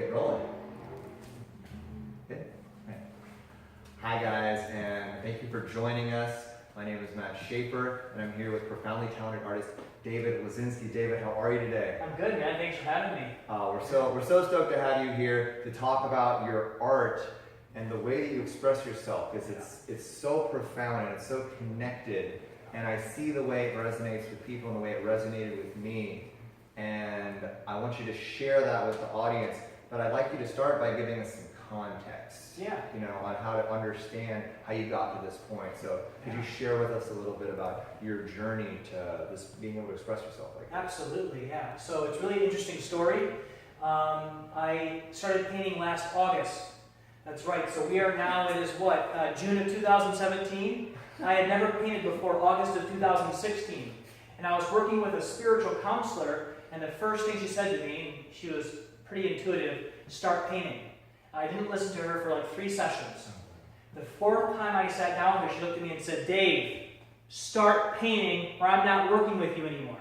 get rolling. Good. Right. Hi guys, and thank you for joining us. My name is Mat Shaffer, and I'm here with profoundly talented artist David Lesinski. David, how are you today? I'm good, man. Thanks for having me. We're so stoked to have you here to talk about your art and the way that you express yourself, because it's so profound and it's so connected. And I see the way it resonates with people and the way it resonated with me. And I want you to share that with the audience. But I'd like you to start by giving us some context, on how to understand how you got to this point. So could you share with us a little bit about your journey to this, being able to express yourself like that? Absolutely, yeah. So it's a really interesting story. I started painting last August. That's right. So we are now, it is what, June of 2017? I had never painted before August of 2016. And I was working with a spiritual counselor, and the first thing she said to me, she was pretty intuitive, start painting. I didn't listen to her for like 3 sessions. The 4th time I sat down with her, she looked at me and said, Dave, start painting or I'm not working with you anymore.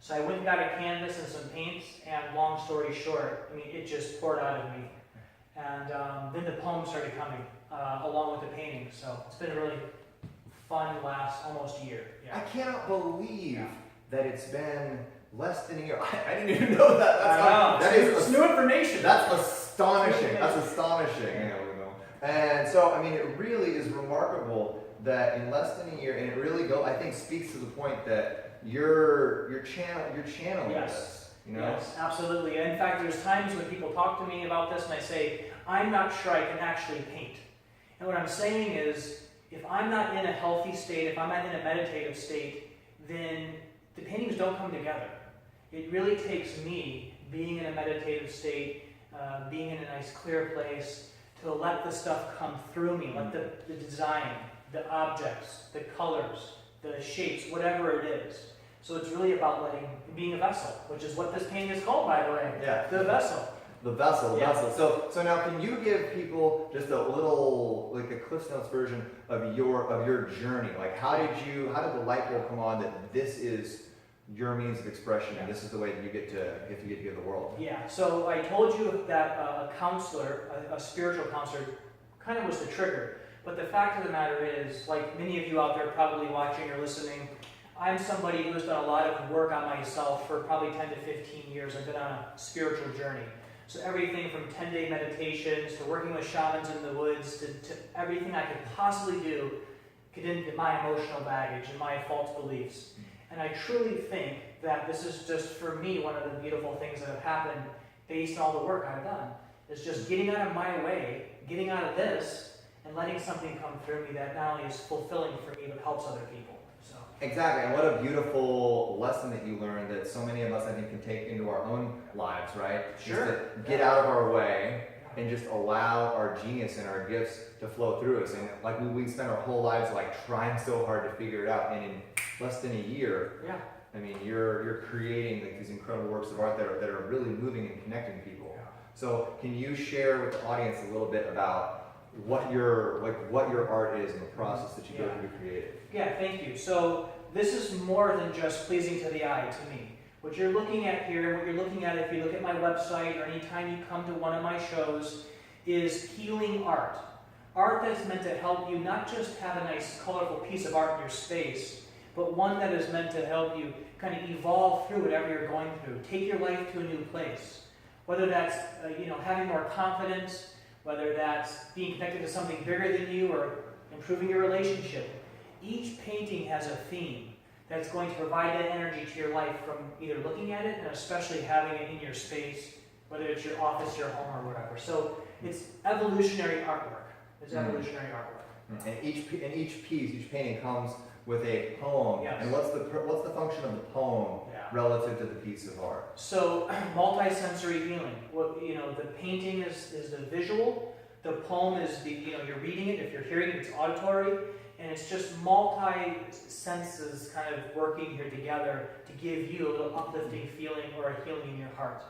So I went and got a canvas and some paints, and long story short, I mean, it just poured out of me. And then the poems started coming along with the painting. So it's been a really fun last almost year. Yeah. I cannot believe that it's been less than a year. I didn't even know that. It's new information. That's astonishing. That's astonishing. And so, I mean, it really is remarkable that in less than a year, and it really I think speaks to the point that you're channeling this. Yes, absolutely. In fact, there's times when people talk to me about this and I say, I'm not sure I can actually paint. And what I'm saying is, if I'm not in a healthy state, if I'm not in a meditative state, then the paintings don't come together. It really takes me being in a meditative state, being in a nice clear place, to let the stuff come through me, let the design, the objects, the colors, the shapes, whatever it is. So it's really about being a vessel, which is what this painting is called, by the way. Yeah. The vessel. The vessel. So now, can you give people just a little, like a Cliff Notes version of your journey? Like, how did the light bulb come on that this is your means of expression, and this is the way that you get to give the world? Yeah. So I told you that a counselor, a spiritual counselor, kind of was the trigger. But the fact of the matter is, like many of you out there probably watching or listening, I'm somebody who has done a lot of work on myself for probably 10 to 15 years. I've been on a spiritual journey. So everything from 10-day meditations to working with shamans in the woods to everything I could possibly do get into my emotional baggage and my false beliefs. And I truly think that this is just, for me, one of the beautiful things that have happened based on all the work I've done. Is just getting out of my way, getting out of this, and letting something come through me that not only is fulfilling for me, but helps other people. So. Exactly, and what a beautiful lesson that you learned that so many of us, I think, can take into our own lives, right? Sure. Just to get out of our way and just allow our genius and our gifts to flow through us. And like we spend our whole lives like trying so hard to figure it out, and in less than a year, I mean, you're creating like these incredible works of art that are really moving and connecting people. Yeah. So can you share with the audience a little bit about what your art is and the process that you go through to create it? Yeah, thank you. So this is more than just pleasing to the eye to me. What you're looking at here, and what you're looking at if you look at my website or anytime you come to one of my shows, is healing art. Art that's meant to help you not just have a nice colorful piece of art in your space, but one that is meant to help you kind of evolve through whatever you're going through. Take your life to a new place. Whether that's having more confidence, whether that's being connected to something bigger than you or improving your relationship. Each painting has a theme that's going to provide that energy to your life from either looking at it and especially having it in your space, whether it's your office, your home, or whatever. So it's evolutionary artwork. It's evolutionary artwork. And each painting comes with a poem. Yes. And what's the function of the poem relative to the piece of art? So multi-sensory healing. The painting is the visual. The poem is you're reading it. If you're hearing it, it's auditory. And it's just multi-senses kind of working here together to give you a little uplifting feeling or a healing in your heart.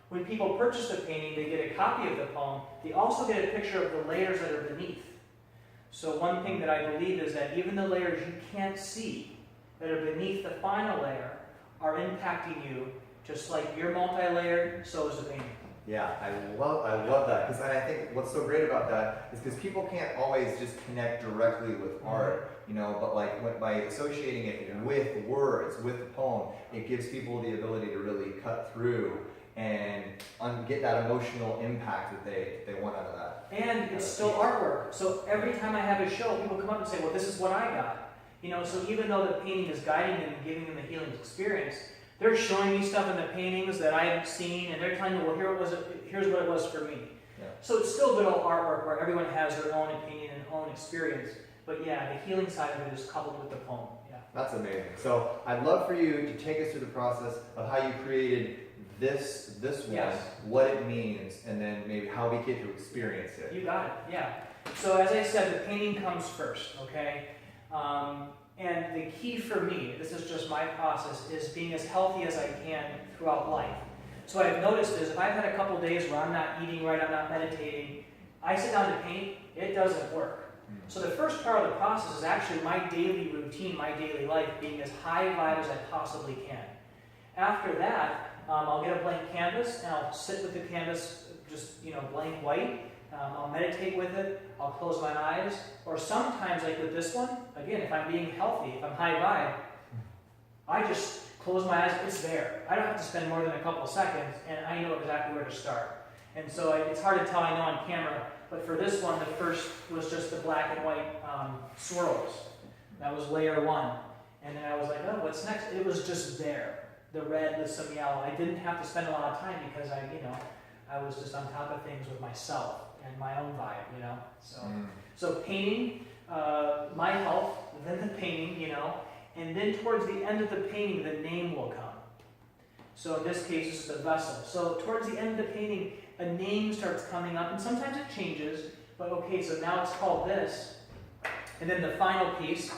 When people purchase the painting, they get a copy of the poem. They also get a picture of the layers that are beneath. So one thing that I believe is that even the layers you can't see that are beneath the final layer are impacting you, just like you're multi-layered, so is the painting. Yeah, I love that, because I think what's so great about that is because people can't always just connect directly with art, you know, but like by associating it with words, with the poem, it gives people the ability to really cut through and get that emotional impact that they want out of that. And it's still artwork. So every time I have a show, people come up and say, well, this is what I got. You know, so even though the painting is guiding them and giving them the healing experience, they're showing me stuff in the paintings that I haven't seen, and they're telling me, well, here's what it was for me. Yeah. So it's still good old artwork where everyone has their own opinion and own experience. But yeah, the healing side of it is coupled with the poem. Yeah. That's amazing. So I'd love for you to take us through the process of how you created this one, Yes. what it means, and then maybe how we get to experience it. You got it, yeah. So as I said, the painting comes first, okay? And the key for me, this is just my process, is being as healthy as I can throughout life. So what I've noticed is if I've had a couple days where I'm not eating right, I'm not meditating, I sit down to paint, it doesn't work. So the first part of the process is actually my daily routine, my daily life, being as high vibe as I possibly can. After that, I'll get a blank canvas and I'll sit with the canvas just, blank white. I'll meditate with it, I'll close my eyes, or sometimes like with this one, again, if I'm being healthy, if I'm high vibe, I just close my eyes, it's there. I don't have to spend more than a couple seconds, and I know exactly where to start. And so it's hard to tell, I know on camera, but for this one, the first was just the black and white swirls. That was layer one. And then I was like, oh, what's next? It was just there. The red with some yellow. I didn't have to spend a lot of time because I was just on top of things with myself and my own vibe, So painting, my health, then the painting, and then towards the end of the painting, the name will come. So in this case, it's the vessel. So towards the end of the painting, a name starts coming up, and sometimes it changes, but okay, so now it's called this. And then the final piece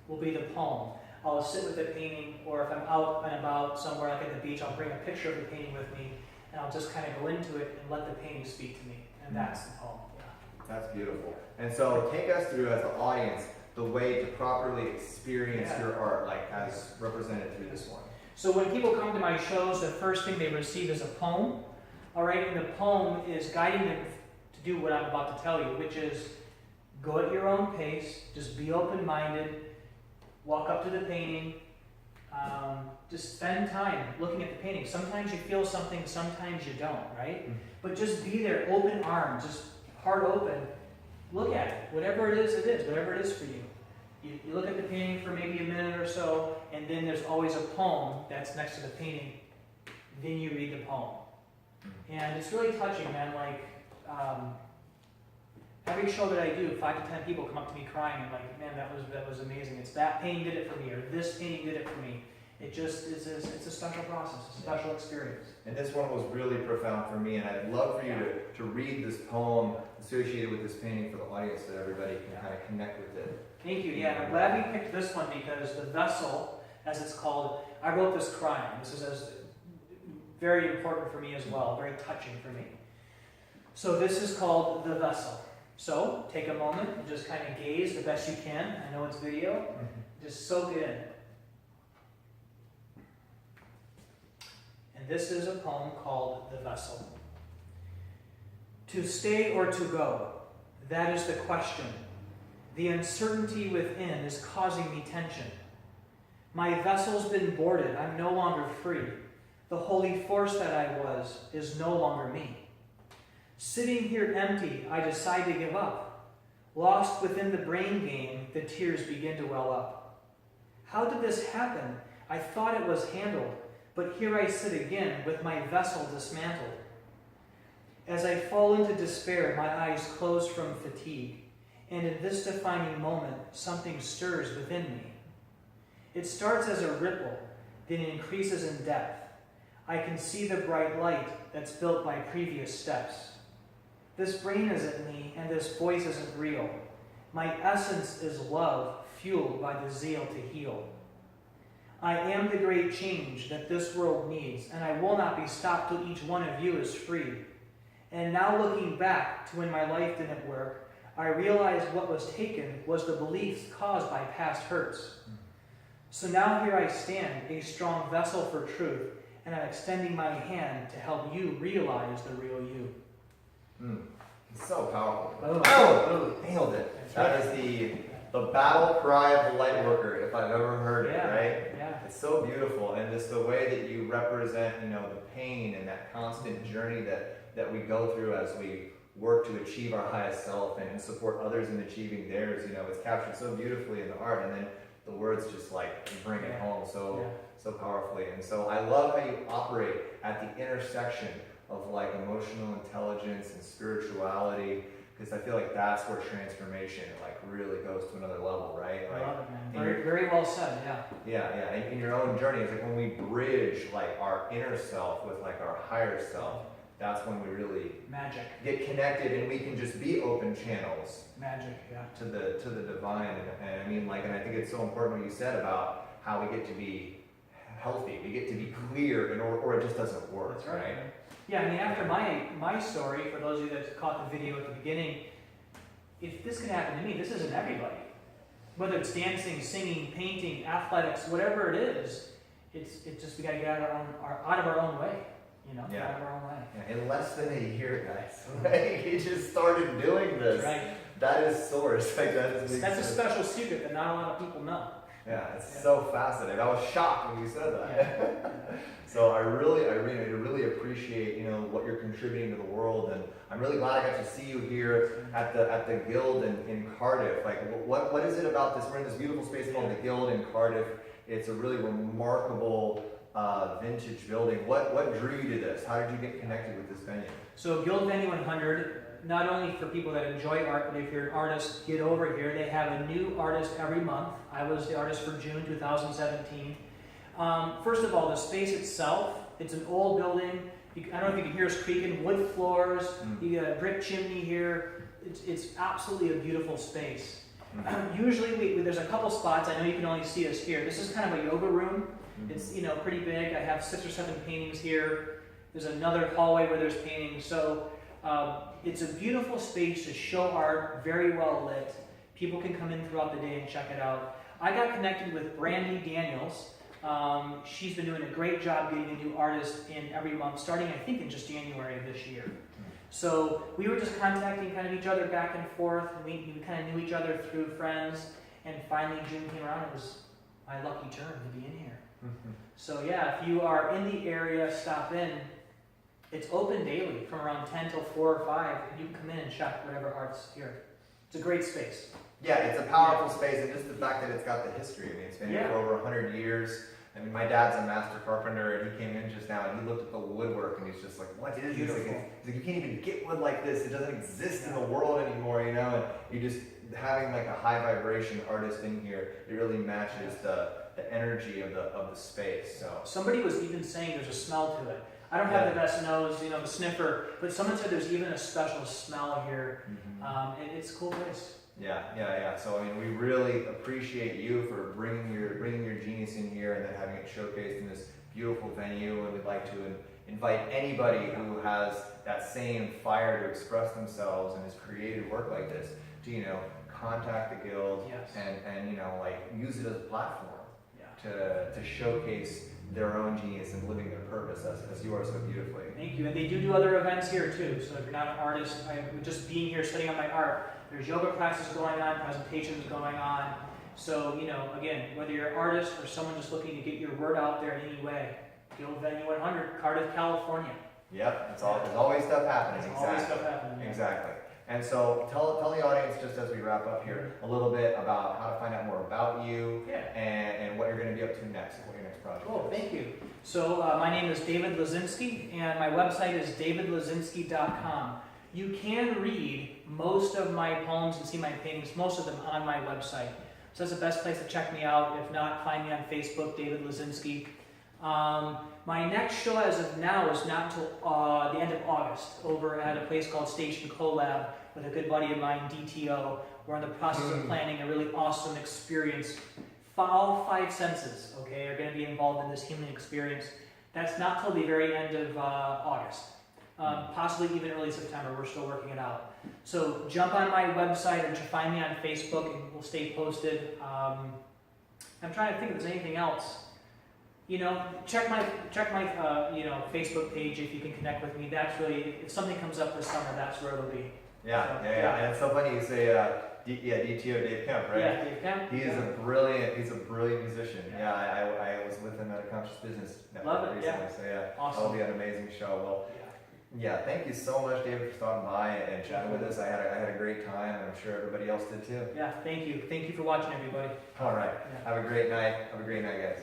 will be the poem. I'll sit with the painting, or if I'm out and about somewhere like at the beach, I'll bring a picture of the painting with me, and I'll just kind of go into it and let the painting speak to me. And that's the poem. Yeah. That's beautiful. And so take us through, as the audience, the way to properly experience your art, like as represented through this one. So when people come to my shows, the first thing they receive is a poem. All right, and the poem is guiding them to do what I'm about to tell you, which is go at your own pace, just be open-minded, walk up to the painting, just spend time looking at the painting. Sometimes you feel something, sometimes you don't, right? But just be there, open arms, just heart open. Look at it. Whatever it is, whatever it is for you. You look at the painting for maybe a minute or so, and then there's always a poem that's next to the painting. Then you read the poem. And it's really touching, man. Like, every show that I do, 5 to 10 people come up to me crying and like, man, that was amazing. It's that painting did it for me, or this painting did it for me. It just is it's a special process, a special experience. And this one was really profound for me, and I'd love for you to read this poem associated with this painting for the audience so that everybody can kind of connect with it. Thank you. Yeah, I'm glad we picked this one because the vessel, as it's called, I wrote this crying. This is very important for me as well, very touching for me. So this is called The Vessel. So take a moment and just kind of gaze the best you can. I know it's video. Just soak it in. And this is a poem called The Vessel. To stay or to go, that is the question. The uncertainty within is causing me tension. My vessel's been boarded, I'm no longer free. The holy force that I was is no longer me. Sitting here empty, I decide to give up. Lost within the brain game, the tears begin to well up. How did this happen? I thought it was handled, but here I sit again with my vessel dismantled. As I fall into despair, my eyes close from fatigue, and in this defining moment, something stirs within me. It starts as a ripple, then increases in depth. I can see the bright light that's built by previous steps. This brain isn't me, and this voice isn't real. My essence is love, fueled by the zeal to heal. I am the great change that this world needs, and I will not be stopped till each one of you is free. And now looking back to when my life didn't work, I realized what was taken was the beliefs caused by past hurts. So now here I stand, a strong vessel for truth, and I'm extending my hand to help you realize the real you. It's so powerful. Boom. Oh, nailed it. That's That right. is the battle cry of the light worker, if I've ever heard it, right? Yeah. It's so beautiful, and just the way that you represent, you know, the pain and that constant journey that we go through as we work to achieve our highest self and support others in achieving theirs. You know, it's captured so beautifully in the art, and then the words just like bring it home so powerfully. And so I love how you operate at the intersection of like emotional intelligence and spirituality, because I feel like that's where transformation like really goes to another level, right? I Like, love it, man. Very, very well said, yeah. yeah. In your own journey, it's like when we bridge like our inner self with like our higher self, that's when we really Magic. get connected, and we can just be open channels Magic, yeah. to the divine. And I mean, like, and I think it's so important what you said about how we get to be healthy, we get to be clear, or it just doesn't work. That's right. Yeah, I mean, after my story, for those of you that caught the video at the beginning, if this can happen to me, this isn't everybody. Whether it's dancing, singing, painting, athletics, whatever it is, it's just we gotta get out of our own way. You know, out of our own way. Yeah, in less than a year, guys, right? He just started doing this. That's right. That is source. Like That's a special secret that not a lot of people know. Yeah, it's so fascinating. I was shocked when you said that. So I really appreciate, you know, what you're contributing to the world, and I'm really glad I got to see you here at the Guild in Cardiff. Like, what is it about this? We're in this beautiful space called the Guild in Cardiff. It's a really remarkable vintage building. What drew you to this? How did you get connected with this venue? So Guild Venue 100, not only for people that enjoy art, but if you're an artist, get over here. They have a new artist every month. I was the artist for June 2017. First of all, the space itself, it's an old building. I don't know if you can hear us creaking, wood floors, you got a brick chimney here. It's absolutely a beautiful space. Usually there's a couple spots. I know you can only see us here. This is kind of a yoga room. It's, you know, pretty big. I have 6 or 7 paintings here. There's another hallway where there's paintings. So it's a beautiful space to show art, very well lit. People can come in throughout the day and check it out. I got connected with Brandy Daniels. She's been doing a great job getting a new artist in every month, starting I think in just January of this year. So we were just contacting kind of each other back and forth. We kind of knew each other through friends, and finally June came around. It was my lucky turn to be in here. So yeah, if you are in the area, stop in. It's open daily from around 10 till 4 or 5. You can come in and check whatever art's here. It's a great space. Yeah, it's a powerful space, and just the fact that it's got the history. I mean, it's been here for over 100 years. I mean, my dad's a master carpenter, and he came in just now, and he looked at the woodwork, and he's just like, what is this? He's like, you can't even get wood like this. It doesn't exist in the world anymore, you know? And you just, having like a high vibration artist in here, it really matches the energy of the space. So somebody was even saying there's a smell to it. I don't have the best nose, you know, the sniffer, but someone said there's even a special smell here. And it's a cool place. Yeah. So I mean, we really appreciate you for bringing your genius in here and then having it showcased in this beautiful venue. And we'd like to invite anybody who has that same fire to express themselves and has created work like this to, you know, contact the Guild and you know, like use it as a platform to showcase their own genius and living their purpose as you are so beautifully. Thank you. And they do other events here too. So if you're not an artist, just being here studying on my art, there's yoga classes going on, presentations going on. So, you know, again, whether you're an artist or someone just looking to get your word out there in any way, Guild Venue 100, Cardiff, California. Yep, there's always stuff happening. There's always stuff happening. Exactly. And so tell the audience, just as we wrap up here, a little bit about how to find out more about you and what you're going to be up to next, what your next project is. Thank you. So my name is David Lesinski, and my website is davidlesinski.com. You can read most of my poems and see my paintings, most of them on my website. So that's the best place to check me out. If not, find me on Facebook, David Lesinski. My next show as of now is not until the end of August over at a place called Station Collab with a good buddy of mine, DTO. We're in the process of planning a really awesome experience. All 5 senses, are going to be involved in this healing experience. That's not till the very end of August. Possibly even early September. We're still working it out. So jump on my website or find me on Facebook and we'll stay posted. I'm trying to think if there's anything else. you know, check my you know, Facebook page if you can connect with me. That's really, if something comes up this summer, that's where it'll be. Yeah, So, yeah. And it's so funny you say, DTO Dave Kemp, right? Yeah, Dave Kemp. He's yeah. he's a brilliant musician. Yeah. I was with him at a Conscious Business Network Love it, recently. yeah. So yeah, Awesome. that'll be an amazing show. Well, Yeah. yeah, thank you so much, David, for stopping by and chatting with us. I had a great time, and I'm sure everybody else did too. Yeah, thank you. Thank you for watching, everybody. All right. Yeah. Have a great night. Have a great night, guys.